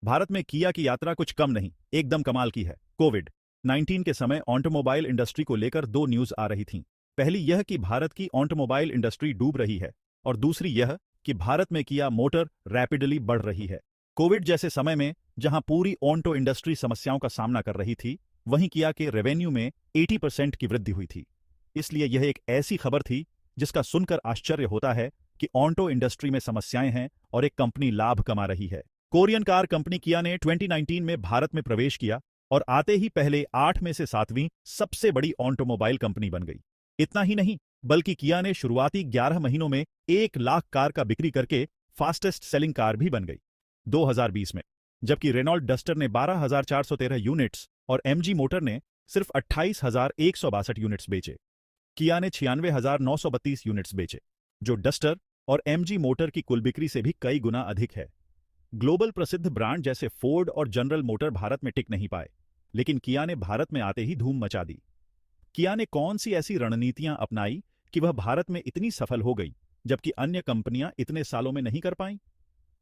भारत में किया की यात्रा कुछ कम नहीं, एकदम कमाल की है। कोविड-19 के समय ऑटोमोबाइल इंडस्ट्री को लेकर दो न्यूज आ रही थीं। पहली यह कि भारत की ऑटोमोबाइल इंडस्ट्री डूब रही है और दूसरी यह कि भारत में किया मोटर रैपिडली बढ़ रही है। कोविड जैसे समय में जहां पूरी ऑटो इंडस्ट्री समस्याओं का सामना कर रही थी, वहीं किया के रेवेन्यू में 80% की वृद्धि हुई थी। इसलिए यह एक ऐसी खबर थी जिसका सुनकर आश्चर्य होता है कि ऑटो इंडस्ट्री में समस्याएं हैं और एक कंपनी लाभ कमा रही है। कोरियन कार कंपनी किया ने 2019 में भारत में प्रवेश किया और आते ही पहले 8 में से 7वीं सबसे बड़ी ऑटोमोबाइल कंपनी बन गई। इतना ही नहीं, बल्कि किया ने शुरुआती 11 महीनों में 1 लाख कार का बिक्री करके फास्टेस्ट सेलिंग कार भी बन गई 2020 में, जबकि रेनॉल्ट डस्टर ने 12,413 यूनिट्स और एमजी मोटर ने सिर्फ 28,162 यूनिट्स बेचे। किया ने 96,932 यूनिट्स बेचे, जो डस्टर और एमजी मोटर की कुल बिक्री से भी कई गुना अधिक है। ग्लोबल प्रसिद्ध ब्रांड जैसे फोर्ड और जनरल मोटर भारत में टिक नहीं पाए, लेकिन किया ने भारत में आते ही धूम मचा दी। किया ने कौन सी ऐसी रणनीतियां अपनाई कि वह भारत में इतनी सफल हो गई, जबकि अन्य कंपनियां इतने सालों में नहीं कर पाईं?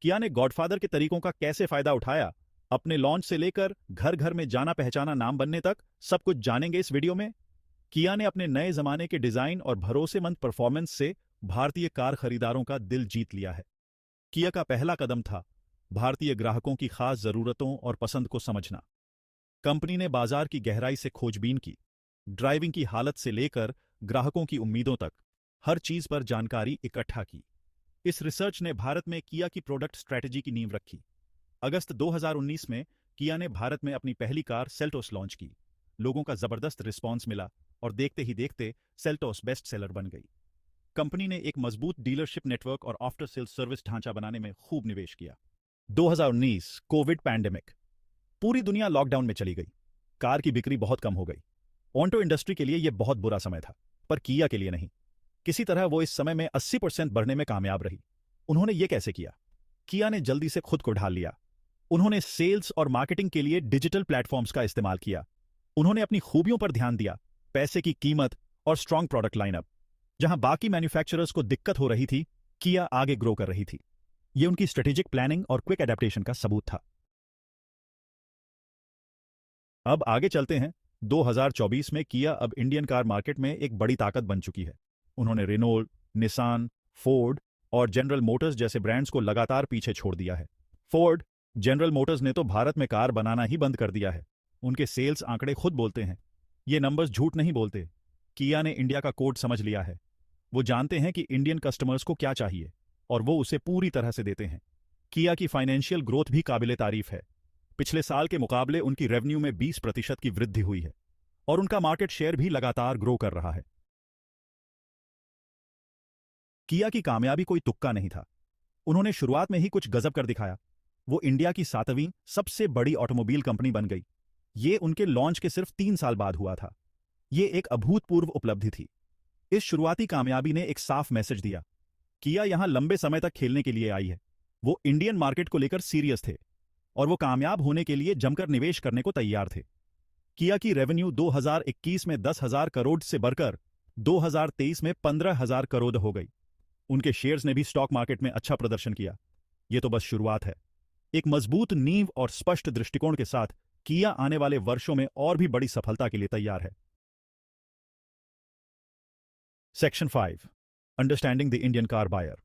किया ने गॉडफादर के तरीकों का कैसे फायदा उठाया? अपने लॉन्च से लेकर घर घर में जाना पहचाना नाम बनने तक सब कुछ जानेंगे इस वीडियो में। किया ने अपने नए जमाने के डिजाइन और भरोसेमंद परफॉर्मेंस से भारतीय कार खरीदारों का दिल जीत लिया है। किया का पहला कदम था भारतीय ग्राहकों की खास जरूरतों और पसंद को समझना। कंपनी ने बाजार की गहराई से खोजबीन की, ड्राइविंग की हालत से लेकर ग्राहकों की उम्मीदों तक हर चीज पर जानकारी इकट्ठा की। इस रिसर्च ने भारत में किया की प्रोडक्ट स्ट्रैटेजी की नींव रखी। अगस्त 2019 में किया ने भारत में अपनी पहली कार सेल्टोस लॉन्च की। लोगों का जबरदस्त रिस्पॉन्स मिला और देखते ही देखते सेल्टोस बेस्ट सेलर बन गई। कंपनी ने एक मजबूत डीलरशिप नेटवर्क और आफ्टर सेल्स सर्विस ढांचा बनाने में खूब निवेश किया। 2019 कोविड पैंडेमिक, पूरी दुनिया लॉकडाउन में चली गई। कार की बिक्री बहुत कम हो गई। ऑटो इंडस्ट्री के लिए यह बहुत बुरा समय था, पर किया के लिए नहीं। किसी तरह वो इस समय में 80% बढ़ने में कामयाब रही। उन्होंने ये कैसे किया? किया ने जल्दी से खुद को ढाल लिया। उन्होंने सेल्स और मार्केटिंग के लिए डिजिटल प्लेटफॉर्म्स का इस्तेमाल किया। उन्होंने अपनी खूबियों पर ध्यान दिया, पैसे की कीमत और स्ट्रांग प्रोडक्ट लाइनअप। जहां बाकी मैन्युफैक्चरर्स को दिक्कत हो रही थी, किया आगे ग्रो कर रही थी। यह उनकी स्ट्रेटेजिक प्लानिंग और क्विक एडेप्टेशन का सबूत था। अब आगे चलते हैं। 2024 में किया अब इंडियन कार मार्केट में एक बड़ी ताकत बन चुकी है। उन्होंने रेनॉल्ट, निसान, फोर्ड और जनरल मोटर्स जैसे ब्रांड्स को लगातार पीछे छोड़ दिया है। फोर्ड, जनरल मोटर्स ने तो भारत में कार बनाना ही बंद कर दिया है। उनके सेल्स आंकड़े खुद बोलते हैं। ये नंबर्स झूठ नहीं बोलते। किया ने इंडिया का कोड समझ लिया है। वो जानते हैं कि इंडियन कस्टमर्स को क्या चाहिए और वो उसे पूरी तरह से देते हैं। किया की फाइनेंशियल ग्रोथ भी काबिले तारीफ है। पिछले साल के मुकाबले उनकी रेवेन्यू में 20% की वृद्धि हुई है और उनका मार्केट शेयर भी लगातार ग्रो कर रहा है। किया की कामयाबी कोई तुक्का नहीं था। उन्होंने शुरुआत में ही कुछ गजब कर दिखाया। वो इंडिया की 7वीं सबसे बड़ी ऑटोमोबाइल कंपनी बन गई। ये उनके लॉन्च के सिर्फ 3 साल बाद हुआ था। ये एक अभूतपूर्व उपलब्धि थी। इस शुरुआती कामयाबी ने एक साफ मैसेज दिया, किया यहां लंबे समय तक खेलने के लिए आई है। वो इंडियन मार्केट को लेकर सीरियस थे और वो कामयाब होने के लिए जमकर निवेश करने को तैयार थे। किया की रेवेन्यू 2021 में 10,000 करोड़ से बढ़कर 2023 में 15,000 करोड़ हो गई। उनके शेयर्स ने भी स्टॉक मार्केट में अच्छा प्रदर्शन किया। ये तो बस शुरुआत है। एक मजबूत नींव और स्पष्ट दृष्टिकोण के साथ किया आने वाले वर्षों में और भी बड़ी सफलता के लिए तैयार है। Section 5, understanding the Indian car buyer.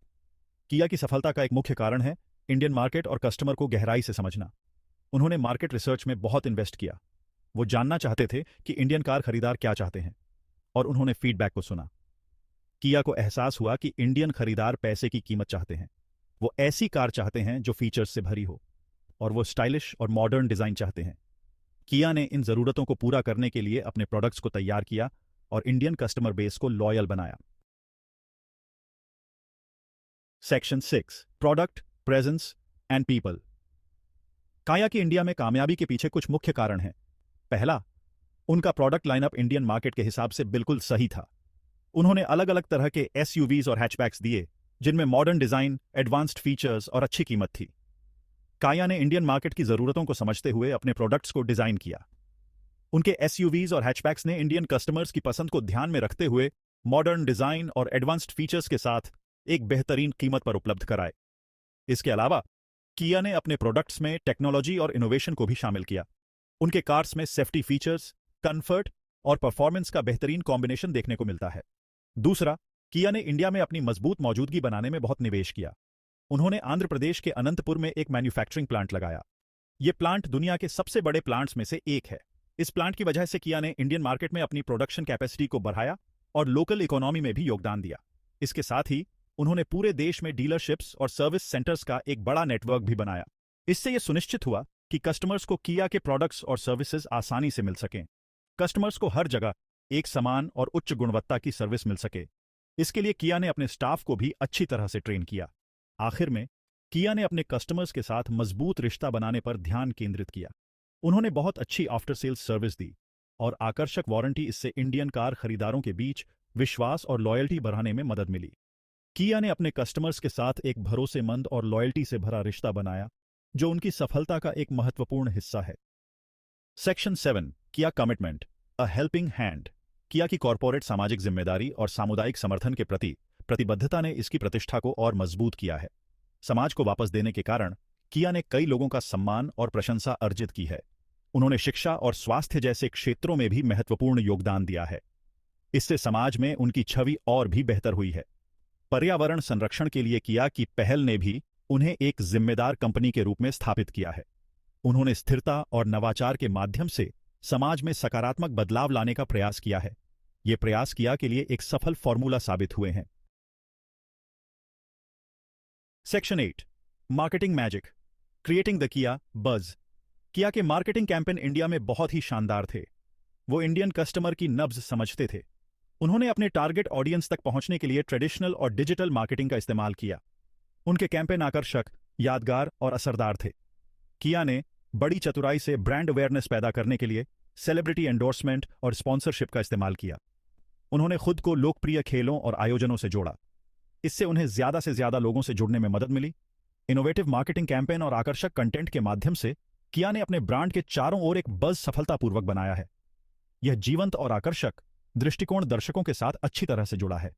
Kia की सफलता का एक मुख्य कारण है इंडियन मार्केट और कस्टमर को गहराई से समझना। उन्होंने मार्केट रिसर्च में बहुत इन्वेस्ट किया। वो जानना चाहते थे कि इंडियन कार खरीदार क्या चाहते हैं और उन्होंने फीडबैक को सुना। किया को एहसास हुआ कि इंडियन खरीदार पैसे की कीमत चाहते हैं। वो ऐसी कार चाहते हैं जो फीचर्स से भरी हो और वो स्टाइलिश और मॉडर्न डिजाइन चाहते हैं। किया ने इन जरूरतों को पूरा करने के लिए अपने प्रोडक्ट्स को तैयार किया और इंडियन कस्टमर बेस को लॉयल बनाया। Section 6, product, presence and people. किया की इंडिया में कामयाबी के पीछे कुछ मुख्य कारण हैं। पहला, उनका प्रोडक्ट लाइनअप इंडियन मार्केट के हिसाब से बिल्कुल सही था। उन्होंने अलग अलग तरह के एसयूवीज और हैचबैक्स दिए जिनमें मॉडर्न डिजाइन, एडवांस्ड फीचर्स और अच्छी कीमत थी। किया ने इंडियन मार्केट की जरूरतों को समझते हुए अपने प्रोडक्ट्स को डिजाइन किया। उनके एसयूवीज और हैचबैक्स ने इंडियन कस्टमर्स की पसंद को ध्यान में रखते हुए मॉडर्न डिजाइन और एडवांस्ड फीचर्स के साथ एक बेहतरीन कीमत पर उपलब्ध कराए। इसके अलावा किया ने अपने प्रोडक्ट्स में टेक्नोलॉजी और इनोवेशन को भी शामिल किया। उनके कार्स में सेफ्टी फीचर्स, कंफर्ट और परफॉर्मेंस का बेहतरीन कॉम्बिनेशन देखने को मिलता है। दूसरा, किया ने इंडिया में अपनी मजबूत मौजूदगी बनाने में बहुत निवेश किया। उन्होंने आंध्र प्रदेश के अनंतपुर में एक मैन्युफैक्चरिंग प्लांट लगाया। यह प्लांट दुनिया के सबसे बड़े प्लांट्स में से एक है। इस प्लांट की वजह से किया ने इंडियन मार्केट में अपनी प्रोडक्शन कैपेसिटी को बढ़ाया और लोकल इकोनॉमी में भी योगदान दिया। इसके साथ ही उन्होंने पूरे देश में डीलरशिप्स और सर्विस सेंटर्स का एक बड़ा नेटवर्क भी बनाया। इससे यह सुनिश्चित हुआ कि कस्टमर्स को किया के प्रोडक्ट्स और सर्विसेज आसानी से मिल सकें। कस्टमर्स को हर जगह एक समान और उच्च गुणवत्ता की सर्विस मिल सके। इसके लिए किया ने अपने स्टाफ को भी अच्छी तरह से ट्रेन किया। आखिर में किया ने अपने कस्टमर्स के साथ मजबूत रिश्ता बनाने पर ध्यान केंद्रित किया। उन्होंने बहुत अच्छी आफ्टर सेल्स सर्विस दी और आकर्षक वारंटी। इससे इंडियन कार खरीदारों के बीच विश्वास और लॉयल्टी बढ़ाने में मदद मिली। किया ने अपने कस्टमर्स के साथ एक भरोसेमंद और लॉयल्टी से भरा रिश्ता बनाया, जो उनकी सफलता का एक महत्वपूर्ण हिस्सा है। सेक्शन 7, किया कमिटमेंट, अ हेल्पिंग हैंड। किया की कॉरपोरेट सामाजिक जिम्मेदारी और सामुदायिक समर्थन के प्रति प्रतिबद्धता ने इसकी प्रतिष्ठा को और मजबूत किया है। समाज को वापस देने के कारण किया ने कई लोगों का सम्मान और प्रशंसा अर्जित की है। उन्होंने शिक्षा और स्वास्थ्य जैसे क्षेत्रों में भी महत्वपूर्ण योगदान दिया है। इससे समाज में उनकी छवि और भी बेहतर हुई है। पर्यावरण संरक्षण के लिए किया की पहल ने भी उन्हें एक जिम्मेदार कंपनी के रूप में स्थापित किया है। उन्होंने स्थिरता और नवाचार के माध्यम से समाज में सकारात्मक बदलाव लाने का प्रयास किया है। ये प्रयास किया के लिए एक सफल फॉर्मूला साबित हुए हैं। Section 8, marketing magic, creating the किया बज़। किया के मार्केटिंग कैंपेन इंडिया में बहुत ही शानदार थे। वो इंडियन कस्टमर की नब्ज समझते थे। उन्होंने अपने टारगेट ऑडियंस तक पहुंचने के लिए ट्रेडिशनल और डिजिटल मार्केटिंग का इस्तेमाल किया। उनके कैंपेन आकर्षक, यादगार और असरदार थे। किया ने बड़ी चतुराई से ब्रांड अवेयरनेस पैदा करने के लिए सेलिब्रिटी एंडोर्समेंट और स्पॉन्सरशिप का इस्तेमाल किया। उन्होंने खुद को लोकप्रिय खेलों और आयोजनों से जोड़ा। इससे उन्हें ज्यादा से ज्यादा लोगों से जुड़ने में मदद मिली। इनोवेटिव मार्केटिंग कैंपेन और आकर्षक कंटेंट के माध्यम से किया ने अपने ब्रांड के चारों ओर एक बज़ सफलतापूर्वक बनाया है। यह जीवंत और आकर्षक दृष्टिकोण दर्शकों के साथ अच्छी तरह से जुड़ा है।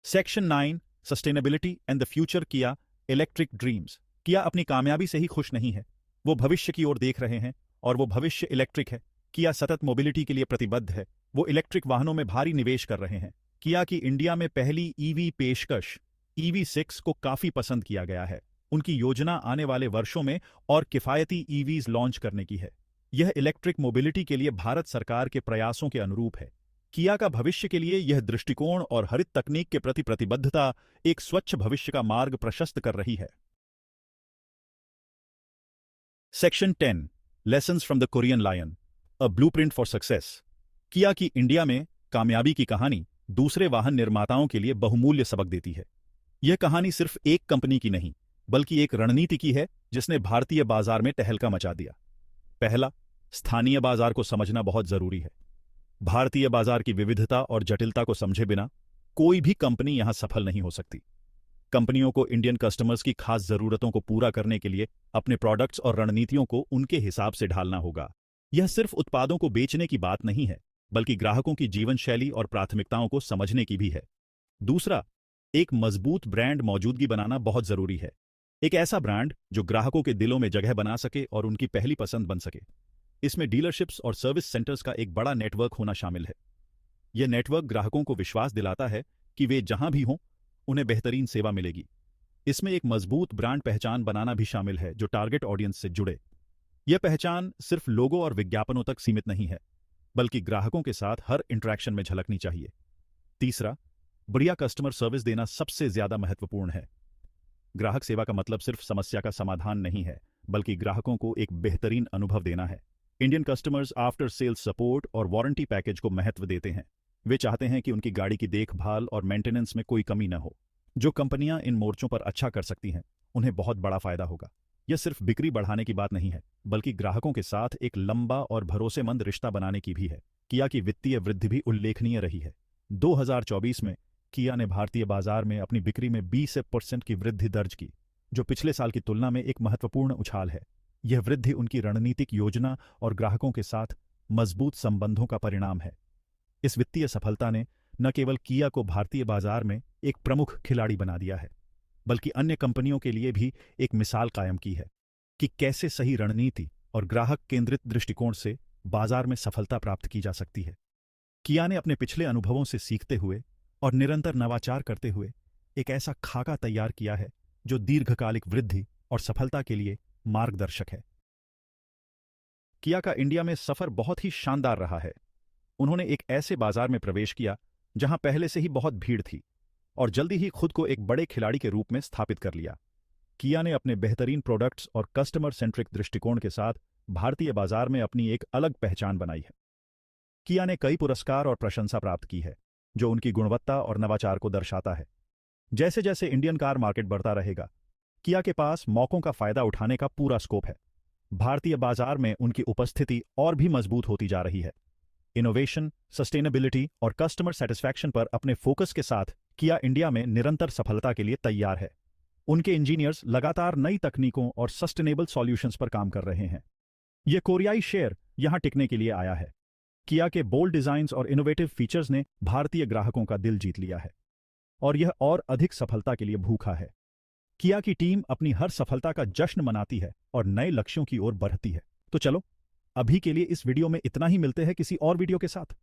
Section 9, sustainability and the future किया इलेक्ट्रिक ड्रीम्स। किया अपनी कामयाबी से ही खुश नहीं है। वो भविष्य की ओर देख रहे हैं और वो भविष्य इलेक्ट्रिक है। किया सतत मोबिलिटी के लिए प्रतिबद्ध है। वो इलेक्ट्रिक वाहनों में भारी निवेश कर रहे हैं। किया की इंडिया में पहली ईवी पेशकश EV6 को काफी पसंद किया गया है। उनकी योजना आने वाले वर्षों में और किफायती EVs लॉन्च करने की है। यह इलेक्ट्रिक मोबिलिटी के लिए भारत सरकार के प्रयासों के अनुरूप है। किया का भविष्य के लिए यह दृष्टिकोण और हरित तकनीक के प्रति प्रतिबद्धता एक स्वच्छ भविष्य का मार्ग प्रशस्त कर रही है। Section 10, lessons from the Korean lion, a blueprint for success. Kia की इंडिया में कामयाबी की कहानी दूसरे वाहन निर्माताओं के लिए बहुमूल्य सबक देती है। यह कहानी सिर्फ एक कंपनी की नहीं, बल्कि एक रणनीति की है जिसने भारतीय बाजार में तहलका मचा दिया। पहला, स्थानीय बाजार को समझना बहुत जरूरी है। भारतीय बाजार की विविधता और जटिलता को समझे बिना कोई भी कंपनी यहां सफल नहीं हो सकती। कंपनियों को इंडियन कस्टमर्स की खास जरूरतों को पूरा करने के लिए अपने प्रोडक्ट्स और रणनीतियों को उनके हिसाब से ढालना होगा। यह सिर्फ उत्पादों को बेचने की बात नहीं है, बल्कि ग्राहकों की जीवन शैली और प्राथमिकताओं को समझने की भी है। दूसरा, एक मजबूत ब्रांड मौजूदगी बनाना बहुत जरूरी है। एक ऐसा ब्रांड जो ग्राहकों के दिलों में जगह बना सके और उनकी पहली पसंद बन सके। इसमें डीलरशिप्स और सर्विस सेंटर्स का एक बड़ा नेटवर्क होना शामिल है। यह नेटवर्क ग्राहकों को विश्वास दिलाता है कि वे जहां भी हों उन्हें बेहतरीन सेवा मिलेगी। इसमें एक मजबूत ब्रांड पहचान बनाना भी शामिल है जो टारगेट ऑडियंस से जुड़े। यह पहचान सिर्फ लोगो और विज्ञापनों तक सीमित नहीं है, बल्कि ग्राहकों के साथ हर इंटरेक्शन में झलकनी चाहिए। तीसरा, बढ़िया कस्टमर सर्विस देना सबसे ज्यादा महत्वपूर्ण है। ग्राहक सेवा का मतलब सिर्फ समस्या का समाधान नहीं है, बल्कि ग्राहकों को एक बेहतरीन अनुभव देना है। Indian customers after sales support और वारंटी पैकेज को महत्व देते हैं। वे चाहते हैं कि उनकी गाड़ी की देखभाल और मेंटेनेंस में कोई कमी न हो। जो कंपनियां इन मोर्चों पर अच्छा कर सकती हैं, उन्हें बहुत बड़ा फायदा होगा। यह सिर्फ बिक्री बढ़ाने की बात नहीं है, बल्कि ग्राहकों के साथ एक लंबा और भरोसेमंद रिश्ता बनाने की भी है। किया की वित्तीय वृद्धि भी उल्लेखनीय रही है। 2024 में किया ने भारतीय बाजार में अपनी बिक्री में 20% की वृद्धि दर्ज की, जो पिछले साल की तुलना में एक महत्वपूर्ण उछाल है। यह वृद्धि उनकी रणनीतिक योजना और ग्राहकों के साथ मजबूत संबंधों का परिणाम है। इस वित्तीय सफलता ने न केवल किया को भारतीय बाजार में एक प्रमुख खिलाड़ी बना दिया है, बल्कि अन्य कंपनियों के लिए भी एक मिसाल कायम की है कि कैसे सही रणनीति और ग्राहक केंद्रित दृष्टिकोण से बाजार में सफलता प्राप्त की जा सकती है। किया ने अपने पिछले अनुभवों से सीखते हुए और निरंतर नवाचार करते हुए एक ऐसा खाका तैयार किया है जो दीर्घकालिक वृद्धि और सफलता के लिए मार्गदर्शक है। किया का इंडिया में सफर बहुत ही शानदार रहा है। उन्होंने एक ऐसे बाजार में प्रवेश किया जहां पहले से ही बहुत भीड़ थी और जल्दी ही खुद को एक बड़े खिलाड़ी के रूप में स्थापित कर लिया। किया ने अपने बेहतरीन प्रोडक्ट्स और कस्टमर सेंट्रिक दृष्टिकोण के साथ भारतीय बाजार में अपनी एक अलग पहचान बनाई है। किया ने कई पुरस्कार और प्रशंसा प्राप्त की है जो उनकी गुणवत्ता और नवाचार को दर्शाता है। जैसे जैसे इंडियन कार मार्केट बढ़ता रहेगा, किया के पास मौकों का फायदा उठाने का पूरा स्कोप है। भारतीय बाजार में उनकी उपस्थिति और भी मजबूत होती जा रही है। इनोवेशन, सस्टेनेबिलिटी और कस्टमर सेटिस्फैक्शन पर अपने फोकस के साथ किया इंडिया में निरंतर सफलता के लिए तैयार है। उनके इंजीनियर्स लगातार नई तकनीकों और सस्टेनेबल सॉल्यूशंस पर काम कर रहे हैं। यह कोरियाई शेयर यहां टिकने के लिए आया है। किया के बोल्ड डिजाइन्स और इनोवेटिव फीचर्स ने भारतीय ग्राहकों का दिल जीत लिया है और यह और अधिक सफलता के लिए भूखा है। किया की टीम अपनी हर सफलता का जश्न मनाती है और नए लक्ष्यों की ओर बढ़ती है। तो चलो, अभी के लिए इस वीडियो में इतना ही। मिलते हैं किसी और वीडियो के साथ।